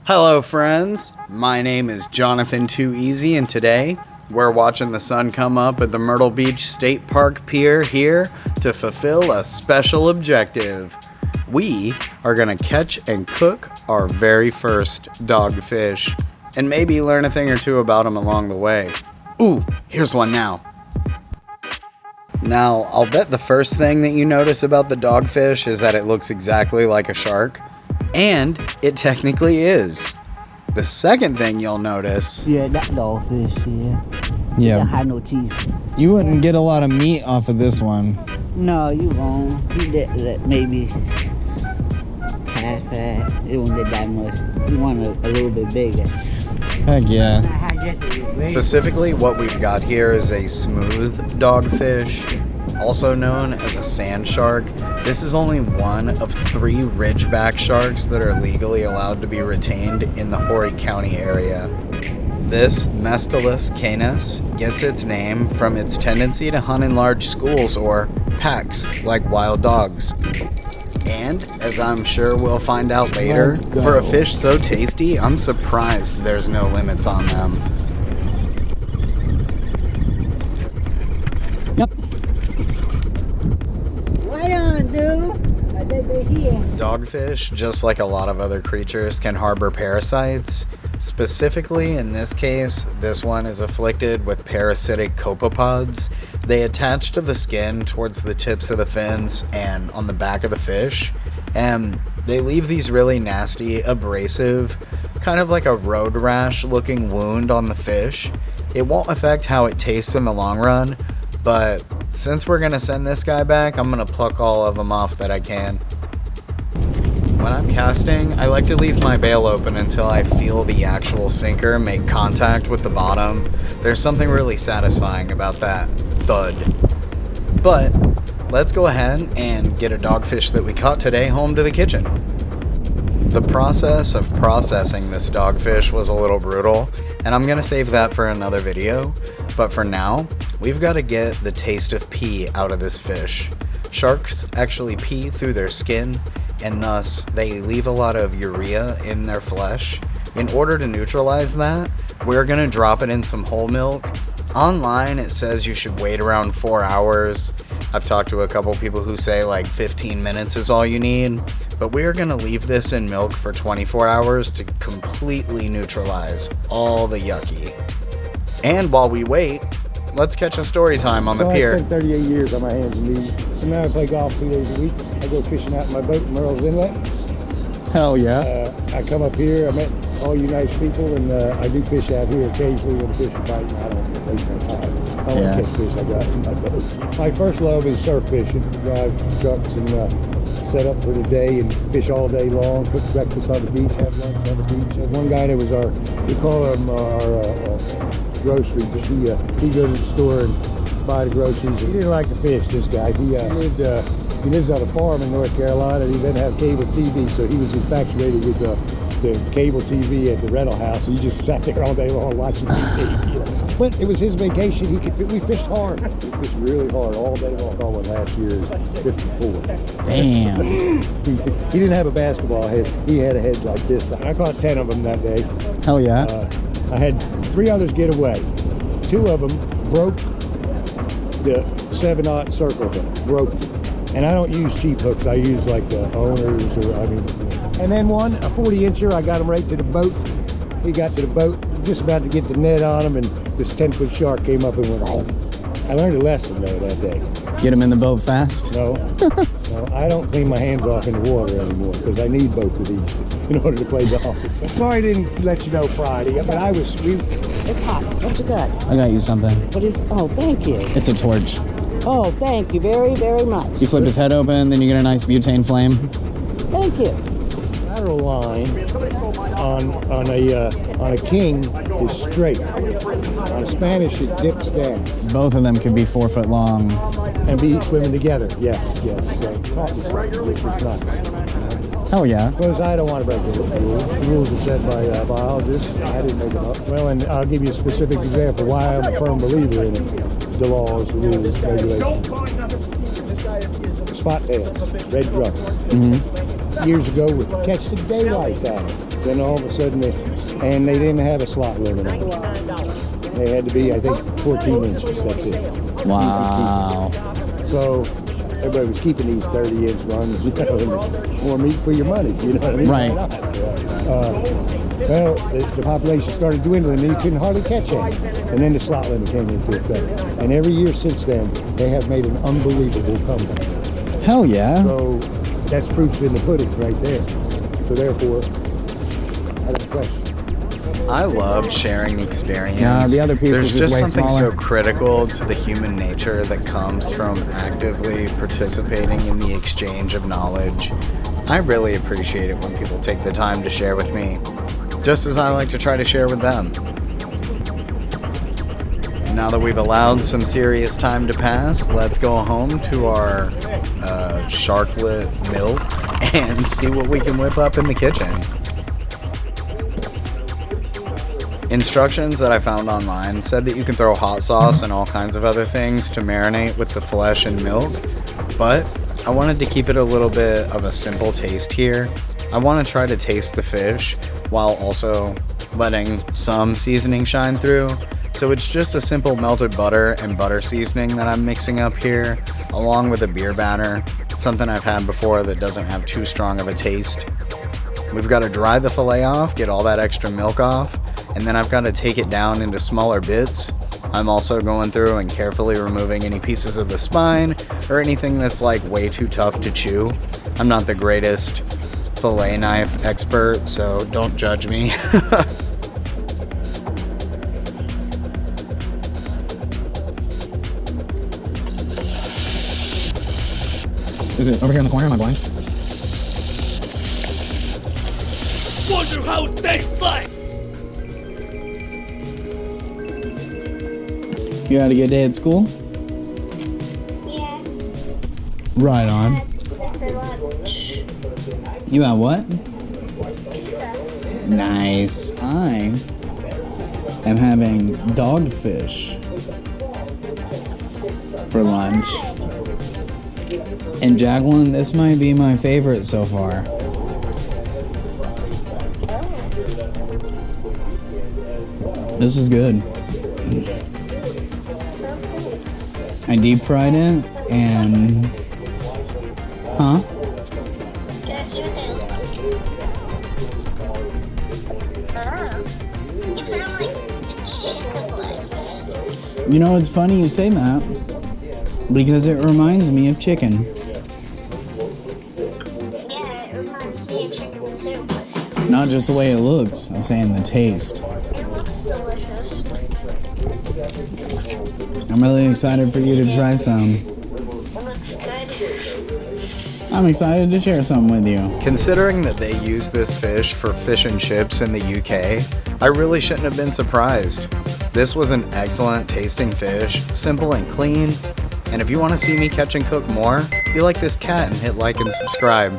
Hello friends, my name is Jonathan Too Easy, and today we're watching the sun come up at the Myrtle Beach State Park Pier here to fulfill a special objective. We are gonna catch and cook our very first dogfish, and maybe learn a thing or two about them along the way. Ooh, here's one now. Now, I'll bet the first thing that you notice about the dogfish is that it looks exactly like a shark. And it technically is. The second thing you'll notice... Yeah, that dogfish, yeah. Yeah. Don't have no teeth. You wouldn't get a lot of meat off of this one. No, you won't. You get maybe half that. You won't get that much. You want a little bit bigger. Heck yeah. Specifically, what we've got here is a smooth dogfish, also known as a sand shark. This is only one of 3 ridgeback sharks that are legally allowed to be retained in the Horry County area. This Mestilus canis gets its name from its tendency to hunt in large schools or packs like wild dogs. And, as I'm sure we'll find out later, for a fish so tasty, I'm surprised there's no limits on them. Yep. Why on, dude? I bet they're here. Dogfish, just like a lot of other creatures, can harbor parasites. Specifically, in this case, this one is afflicted with parasitic copepods. They attach to the skin towards the tips of the fins and on the back of the fish, and they leave these really nasty, abrasive, kind of like a road rash looking wound on the fish. It won't affect how it tastes in the long run, but since we're gonna send this guy back, I'm gonna pluck all of them off that I can. When I'm casting, I like to leave my bail open until I feel the actual sinker make contact with the bottom. There's something really satisfying about that thud. But let's go ahead and get a dogfish that we caught today home to the kitchen. The process of processing this dogfish was a little brutal, and I'm gonna save that for another video. But for now, we've got to get the taste of pee out of this fish. Sharks actually pee through their skin, and thus they leave a lot of urea in their flesh. In order to neutralize that, we're gonna drop it in some whole milk. Online it says you should wait around 4 hours. I've talked to a couple people who say like 15 minutes is all you need, but we're gonna leave this in milk for 24 hours to completely neutralize all the yucky. And while we wait, let's catch a story time on the pier. I spent 38 years on my hands and knees. So now I play golf 2 days a week. I go fishing out in my boat in Myrtle's Inlet. Hell yeah. I come up here, I met all you nice people, and I do fish out here occasionally when the fish are biting. I don't waste my time. I don't catch fish I got in my boat. My first love is surf fishing. Drive trucks and set up for the day and fish all day long, cook breakfast on the beach, have lunch on the beach. And one guy that was we call him our grocery. He go to the store and buy the groceries. He didn't like to fish, this guy. He lives on a farm in North Carolina. He didn't have cable TV, so he was infatuated with the cable TV at the rental house. He just sat there all day long watching TV. You know. But it was his vacation. We fished hard. We fished really hard all day long. All last year is 54. Damn. He didn't have a basketball head. He had a head like this. I caught 10 of them that day. Hell yeah. I had 3 others get away. 2 of them broke the 7/0 circle hook. Broke it. And I don't use cheap hooks. I use like the owners and then one, a 40-incher, I got him right to the boat. He got to the boat, just about to get the net on him, and this 10-foot shark came up and went, oh. I learned a lesson though that day. Get him in the boat fast? No, I don't clean my hands off in the water anymore because I need both of these in order to play golf. Sorry I didn't let you know Friday, but It's hot. What you got? I got you something. What is? Oh, thank you. It's a torch. Oh, thank you very, very much. You flip his head open, then you get a nice butane flame. Thank you. Lateral line on a king is straight. On a Spanish it dips down. Both of them could be 4 foot long. And be swimming together. Yes. Which is not. Hell yeah. Suppose I don't want to break the rules. The rules are set by biologists. I didn't make them up. Well, and I'll give you a specific example why I'm a firm believer in the laws, the rules, regulations. Spot bass, red drum. Years ago, would catch the daylights out of it. Then all of a sudden, and they didn't have a slot limit on it. They had to be, I think, 14 inches. That's it. Wow. So everybody was keeping these 30-inch runs, you know, and more meat for your money. You know what I mean? Right. Well, the population started dwindling, and you couldn't hardly catch any. And then the slot limit came into effect. And every year since then, they have made an unbelievable comeback. Hell yeah. So that's proof in the pudding right there. So therefore, I don't question. I love sharing experience. Nah, the other piece There's is just way something smaller. so critical to the human nature that comes from actively participating in the exchange of knowledge. I really appreciate it when people take the time to share with me, just as I like to try to share with them. Now that we've allowed some serious time to pass, let's go home to our sharklet milk and see what we can whip up in the kitchen. Instructions that I found online said that you can throw hot sauce and all kinds of other things to marinate with the flesh and milk, but I wanted to keep it a little bit of a simple taste here. I want to try to taste the fish while also letting some seasoning shine through. So it's just a simple melted butter and butter seasoning that I'm mixing up here, along with a beer batter, something I've had before that doesn't have too strong of a taste. We've got to dry the fillet off, get all that extra milk off, and then I've got to take it down into smaller bits. I'm also going through and carefully removing any pieces of the spine or anything that's like way too tough to chew. I'm not the greatest fillet knife expert, so don't judge me. Is it over here in the corner? Am I blind? Wonder how it tastes like. You had a good day at school? Yeah. Right on. Had for lunch. You had what? Pizza. Nice. I am having dogfish for lunch. And Jacqueline, this might be my favorite so far. This is good. I deep fried it and... Huh? Can I see what they look like? Oh. It's kind of like chicken legs. You know, it's funny you say that because it reminds me of chicken. Yeah, it reminds me of chicken too. Not just the way it looks, I'm saying the taste. It looks delicious. I'm really excited for you to try some. It looks good. I'm excited to share some with you. Considering that they use this fish for fish and chips in the UK, I really shouldn't have been surprised. This was an excellent tasting fish, simple and clean, and if you want to see me catch and cook more, be like this cat and hit like and subscribe.